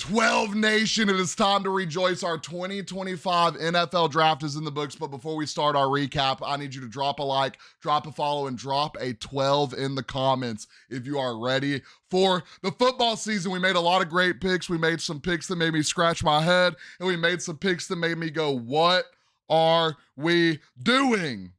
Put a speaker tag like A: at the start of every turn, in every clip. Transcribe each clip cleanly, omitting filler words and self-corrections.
A: 12 Nation, it is time to rejoice. Our 2025 NFL draft is in the books, but before we start our recap, I need you to drop a like, drop a follow, and drop a 12 in the comments if you are ready for the football season. We made a lot of great picks. We made some picks that made me scratch my head, and we made some picks that made me go, what are we doing?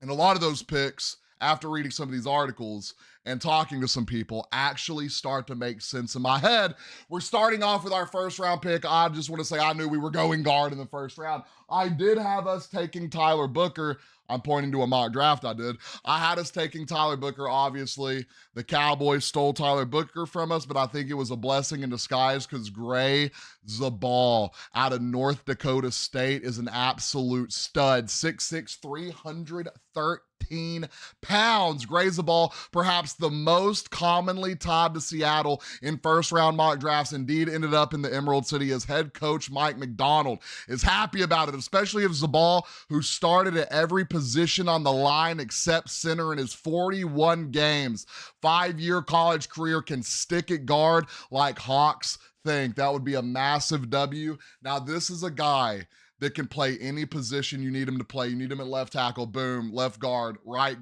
A: And a lot of those picks, after reading some of these articles and talking to some people, actually start to make sense in my head. We're starting off with our first round pick. I just want to say I knew we were going guard in the first round. I did have us taking Tyler Booker. I'm pointing to a mock draft I did. I had us taking Tyler Booker. Obviously, the Cowboys stole Tyler Booker from us, but I think it was a blessing in disguise because Gray Zabel out of North Dakota State is an absolute stud. 6'6", 313 pounds. Gray Zabel, perhaps the most commonly tied to Seattle in first-round mock drafts, indeed ended up in the Emerald City as head coach Mike Macdonald is happy about it, especially if Zabel, who started at every position on the line except center in his 41 games, 5-year college career, can stick at guard like Hawks think. That would be a massive W. Now, this is a guy that can play any position you need him to play. You need him at left tackle, boom, left guard, right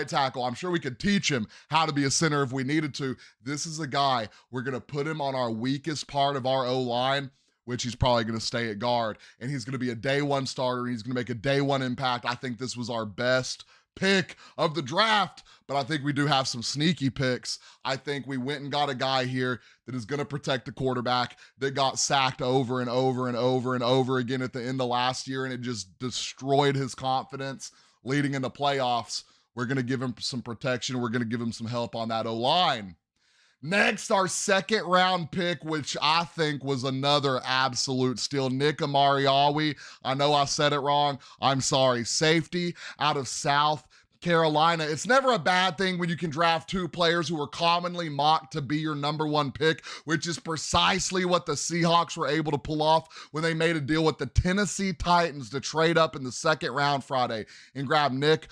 A: tackle. I'm sure we could teach him how to be a center if we needed to. This is a guy, we're going to put him on our weakest part of our O-line, which he's probably going to stay at guard, and he's going to be a day one starter. He's going to make a day one impact. I think this was our best pick of the draft, but I think we do have some sneaky picks. I think we went and got a guy here that is going to protect the quarterback that got sacked over and over and over and over again at the end of last year, and it just destroyed his confidence leading into playoffs. We're going to give him some protection. We're going to give him some help on that O-line. Next, our second round pick, which I think was another absolute steal, Nick Emmanwori. I know I said it wrong. I'm sorry. Safety out of South Carolina. It's never a bad thing when you can draft two players who are commonly mocked to be your number one pick, which is precisely what the Seahawks were able to pull off when they made a deal with the Tennessee Titans to trade up in the second round Friday and grab Nick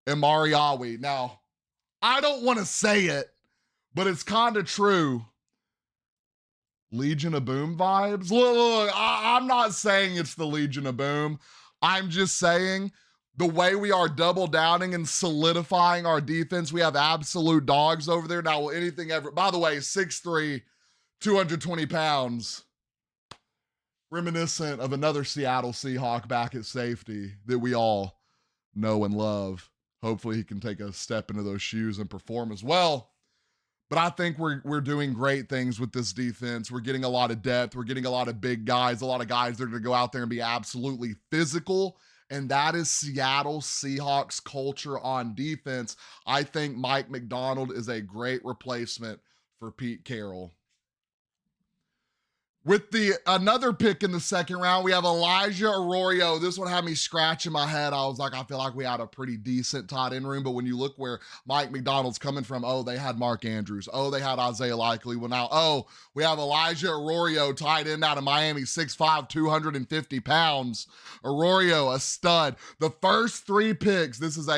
A: Emmanwori. Now, I don't want to say it, but it's kind of true. Legion of Boom vibes. Look, I'm not saying it's the Legion of Boom. I'm just saying the way we are double downing and solidifying our defense, we have absolute dogs over there. Now, will anything ever... By the way, 6'3", 220 pounds. Reminiscent of another Seattle Seahawk back at safety that we all know and love. Hopefully he can take a step into those shoes and perform as well. But I think we're doing great things with this defense. We're getting a lot of depth. We're getting a lot of big guys, a lot of guys that are going to go out there and be absolutely physical. And that is Seattle Seahawks culture on defense. I think Mike Macdonald is a great replacement for Pete Carroll. With another pick in the second round, we have Elijah Arroyo. This one had me scratching my head. I was like, I feel like we had a pretty decent tight end room. But when you look where Mike Macdonald's coming from, oh, they had Mark Andrews. Oh, they had Isaiah Likely. Well, now, oh, we have Elijah Arroyo, tight end out of Miami, 6'5", 250 pounds. Arroyo, a stud. The first three picks, this is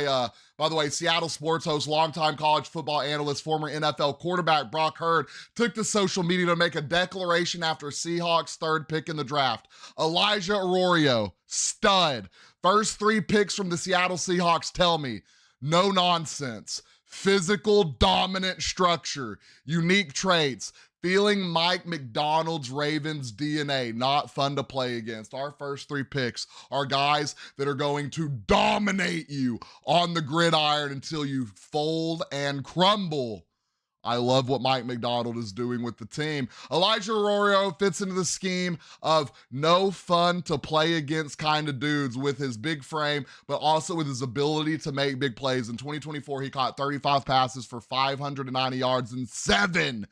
A: by the way, Seattle sports host, longtime college football analyst, former NFL quarterback Brock Hurd took to social media to make a declaration after Seahawks' third pick in the draft. Elijah Arroyo, stud. First three picks from the Seattle Seahawks tell me, no nonsense. Physical, dominant structure, unique traits, feeling Mike Macdonald's Ravens DNA, not fun to play against. Our first three picks are guys that are going to dominate you on the gridiron until you fold and crumble. I love what Mike Macdonald is doing with the team. Elijah Arroyo fits into the scheme of no fun to play against kind of dudes with his big frame, but also with his ability to make big plays. In 2024, he caught 35 passes for 590 yards and 7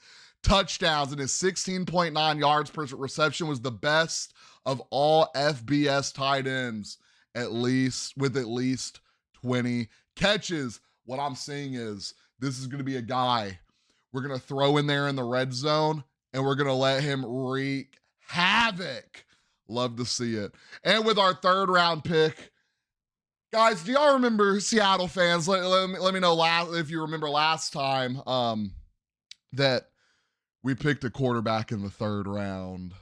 A: touchdowns, and his 16.9 yards per reception was the best of all FBS tight ends, with at least 20 catches. What I'm seeing is this is going to be a guy we're going to throw in there in the red zone, and we're going to let him wreak havoc. Love to see it. And with our third round pick, guys, do y'all remember, Seattle fans? Let me know if you remember last time that We picked a quarterback in the 3rd round.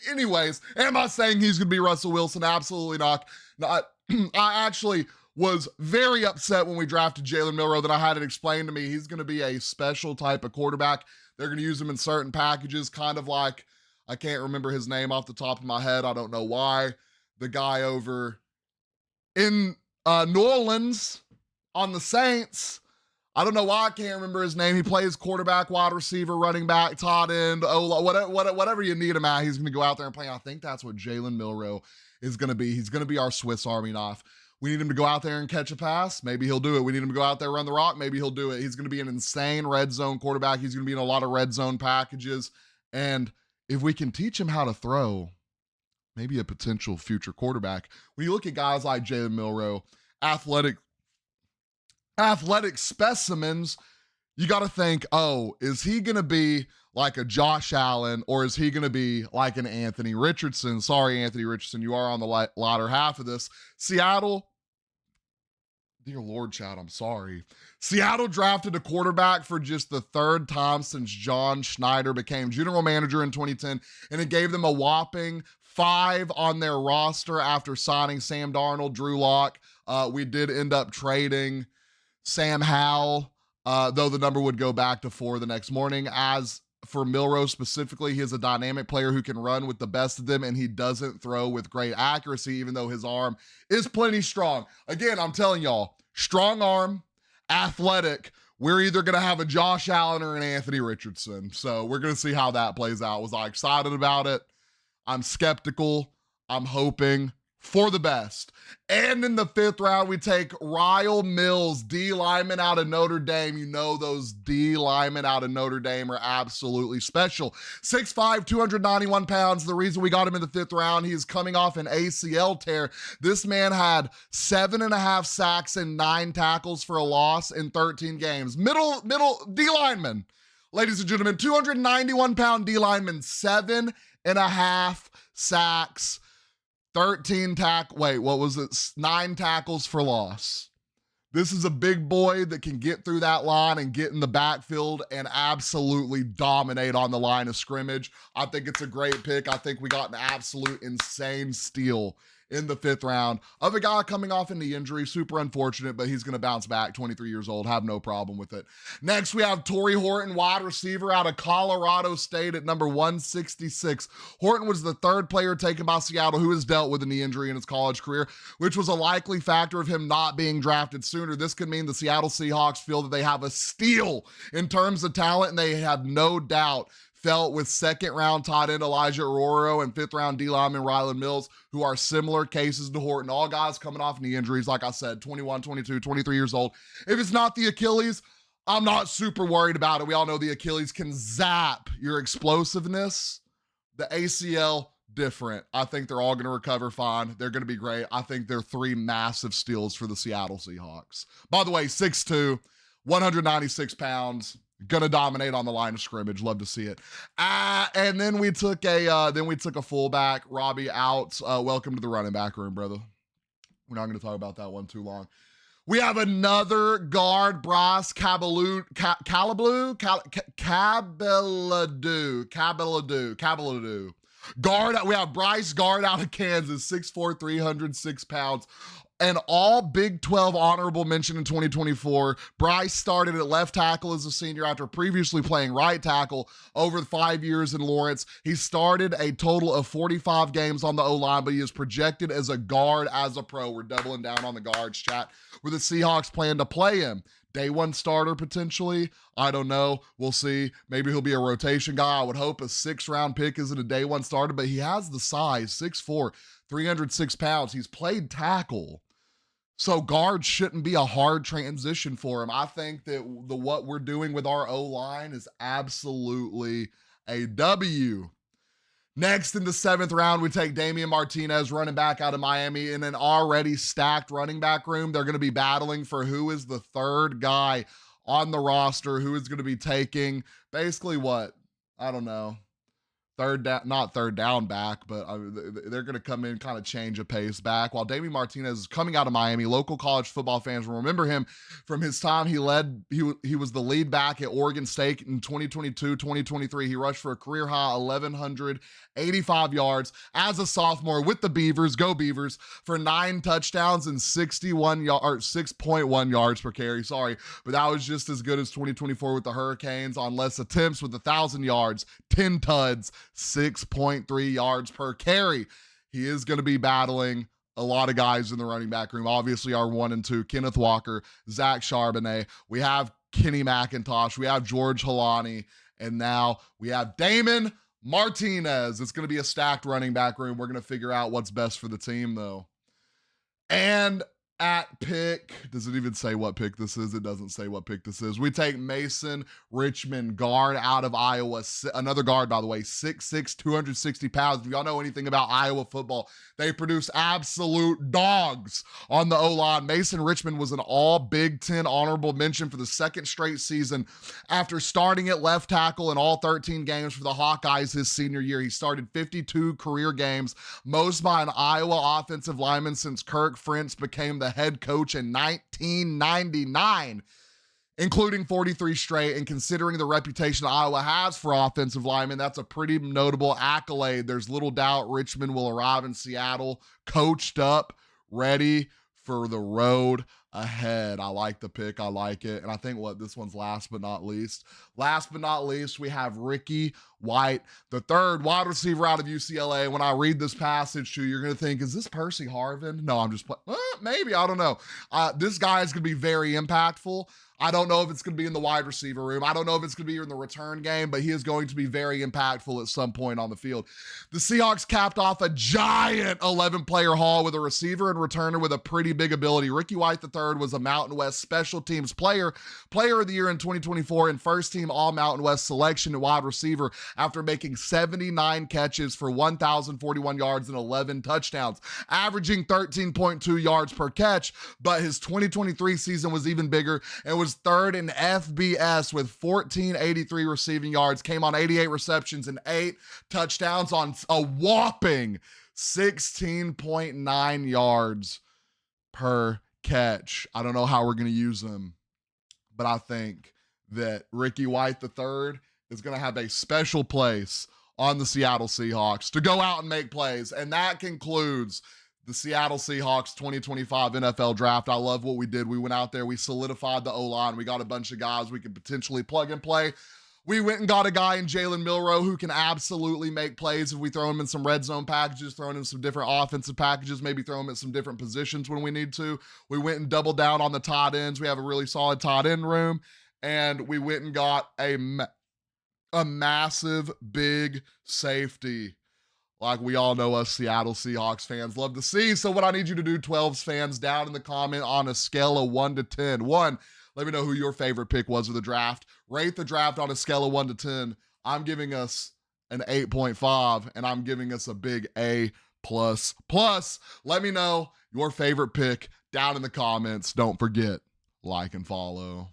A: Anyways, am I saying he's going to be Russell Wilson? Absolutely not. I actually was very upset when we drafted Jalen Milroe that I had it explained to me he's going to be a special type of quarterback. They're going to use him in certain packages, kind of like, I can't remember his name off the top of my head. I don't know why. The guy over in New Orleans on the Saints, I don't know why I can't remember his name. He plays quarterback, wide receiver, running back, tight end, whatever you need him at, he's going to go out there and play. I think that's what Jalen Milroe is going to be. He's going to be our Swiss Army knife. We need him to go out there and catch a pass. Maybe he'll do it. We need him to go out there, run the rock. Maybe he'll do it. He's going to be an insane red zone quarterback. He's going to be in a lot of red zone packages. And if we can teach him how to throw, maybe a potential future quarterback. When you look at guys like Jalen Milroe, athletic specimens, you got to think, oh, is he going to be like a Josh Allen or is he going to be like an Anthony Richardson? Sorry, Anthony Richardson, you are on the latter half of this. Seattle, dear Lord, Chad, I'm sorry. Seattle drafted a quarterback for just the 3rd time since John Schneider became general manager in 2010, and it gave them a whopping 5 on their roster after signing Sam Darnold, Drew Lock. We did end up trading Sam Howell, though the number would go back to 4 the next morning. As for Milroe specifically, he is a dynamic player who can run with the best of them, and he doesn't throw with great accuracy, even though his arm is plenty strong. Again, I'm telling y'all, strong arm, athletic. We're either going to have a Josh Allen or an Anthony Richardson. So we're going to see how that plays out. Was I excited about it? I'm skeptical. I'm hoping for the best. And in the 5th round, we take Rylie Mills, D lineman out of Notre Dame. You know those D linemen out of Notre Dame are absolutely special. 6'5", 291 pounds. The reason we got him in the 5th round, he's coming off an ACL tear. This man had 7.5 sacks and 9 tackles for a loss in 13 games. Middle D lineman. Ladies and gentlemen, 291-pound D lineman, 7.5 sacks, 9 tackles for loss. This is a big boy that can get through that line and get in the backfield and absolutely dominate on the line of scrimmage. I think it's a great pick. I think we got an absolute insane steal in the 5th round of a guy coming off a knee injury. Super unfortunate, but he's going to bounce back. 23 years old, have no problem with it. Next, we have Tory Horton, wide receiver out of Colorado State at number 166. Horton was the 3rd player taken by Seattle who has dealt with a knee injury in his college career, which was a likely factor of him not being drafted sooner. This could mean the Seattle Seahawks feel that they have a steal in terms of talent, and they have no doubt felt with 2nd round tight end Elijah Arroyo and 5th round D lineman Rylie Mills, who are similar cases to Horton. All guys coming off knee injuries, like I said, 21, 22, 23 years old. If it's not the Achilles, I'm not super worried about it. We all know the Achilles can zap your explosiveness. The ACL, different. I think they're all going to recover fine. They're going to be great. I think they're 3 massive steals for the Seattle Seahawks. By the way, 6'2", 196 pounds. Gonna dominate on the line of scrimmage. Love to see it. And then we took a fullback, Robbie Ouzts. Welcome to the running back room, brother. We're not gonna talk about that one too long. We have another guard, Bryce Cabeldue. Guard, we have Bryce, guard out of Kansas, 6'4", 306 pounds. An all Big 12 honorable mention in 2024. Bryce started at left tackle as a senior after previously playing right tackle over 5 years in Lawrence. He started a total of 45 games on the O-line, but he is projected as a guard as a pro. We're doubling down on the guards, chat, where the Seahawks plan to play him. Day 1 starter, potentially. I don't know. We'll see. Maybe he'll be a rotation guy. I would hope a 6th round pick isn't a day 1 starter, but he has the size, 6'4", 306 pounds. He's played tackle. So guard shouldn't be a hard transition for him. I think that what we're doing with our O-line is absolutely a W. Next, in the 7th round, we take Damien Martinez, running back out of Miami. In an already stacked running back room, they're going to be battling for who is the 3rd guy on the roster, who is going to be taking basically what? I don't know. third down, not third down back, but they're going to come in, kind of change a pace back. While Damien Martinez is coming out of Miami, local college football fans will remember him from his time. He was the lead back at Oregon State in 2022, 2023. He rushed for a career high 1,185 yards as a sophomore with the Beavers, go Beavers, for 9 touchdowns and 6.1 yards per carry. Sorry, but that was just as good as 2024 with the Hurricanes on less attempts with 1,000 yards, 10 tuds, 6.3 yards per carry. He is going to be battling a lot of guys in the running back room. Obviously, our 1 and 2, Kenneth Walker, Zach Charbonnet. We have Kenny McIntosh. We have George Halani. And now we have Damien Martinez. It's going to be a stacked running back room. We're going to figure out what's best for the team, though. And at pick, does it even say what pick this is? It doesn't say what pick this is. We take Mason Richman, guard out of Iowa. Another guard, by the way, 6'6", 260 pounds. If y'all know anything about Iowa football, they produce absolute dogs on the O-line. Mason Richman was an all Big Ten honorable mention for the second straight season after starting at left tackle in all 13 games for the Hawkeyes his senior year. He started 52 career games, most by an Iowa offensive lineman since Kirk Ferentz became the head coach in 1999, including 43 straight. And considering the reputation Iowa has for offensive linemen, that's a pretty notable accolade. There's little doubt Richmond will arrive in Seattle coached up, ready for the road ahead. I like the pick. I like it. And I think this one's last but not least. Last but not least, we have Ricky White, the third wide receiver out of UCLA. When I read this passage to you, you're going to think, is this Percy Harvin? No, I'm just playing. Maybe. I don't know. This guy is going to be very impactful. I don't know if it's going to be in the wide receiver room. I don't know if it's going to be in the return game, but he is going to be very impactful at some point on the field. The Seahawks capped off a giant 11-player haul with a receiver and returner with a pretty big ability. Ricky White III was a Mountain West Special Teams player of the year in 2024, and first-team All-Mountain West selection at wide receiver after making 79 catches for 1,041 yards and 11 touchdowns, averaging 13.2 yards per catch. But his 2023 season was even bigger and was third in FBS with 1,483 receiving yards, came on 88 receptions and 8 touchdowns on a whopping 16.9 yards per catch. I don't know how we're going to use him, but I think that Ricky White III is going to have a special place on the Seattle Seahawks to go out and make plays. And that concludes the Seattle Seahawks 2025 NFL Draft. I love what we did. We went out there, we solidified the O-line. We got a bunch of guys we could potentially plug and play. We went and got a guy in Jalen Milroe who can absolutely make plays if we throw him in some red zone packages, throw him in some different offensive packages, maybe throw him at some different positions when we need to. We went and doubled down on the tight ends. We have a really solid tight end room. And we went and got a massive, big safety, like we all know us Seattle Seahawks fans love to see. So what I need you to do, 12s fans, down in the comment on a scale of 1 to 10. 1, let me know who your favorite pick was of the draft. Rate the draft on a scale of 1 to 10. I'm giving us an 8.5, and I'm giving us a big A++. Let me know your favorite pick down in the comments. Don't forget, like and follow.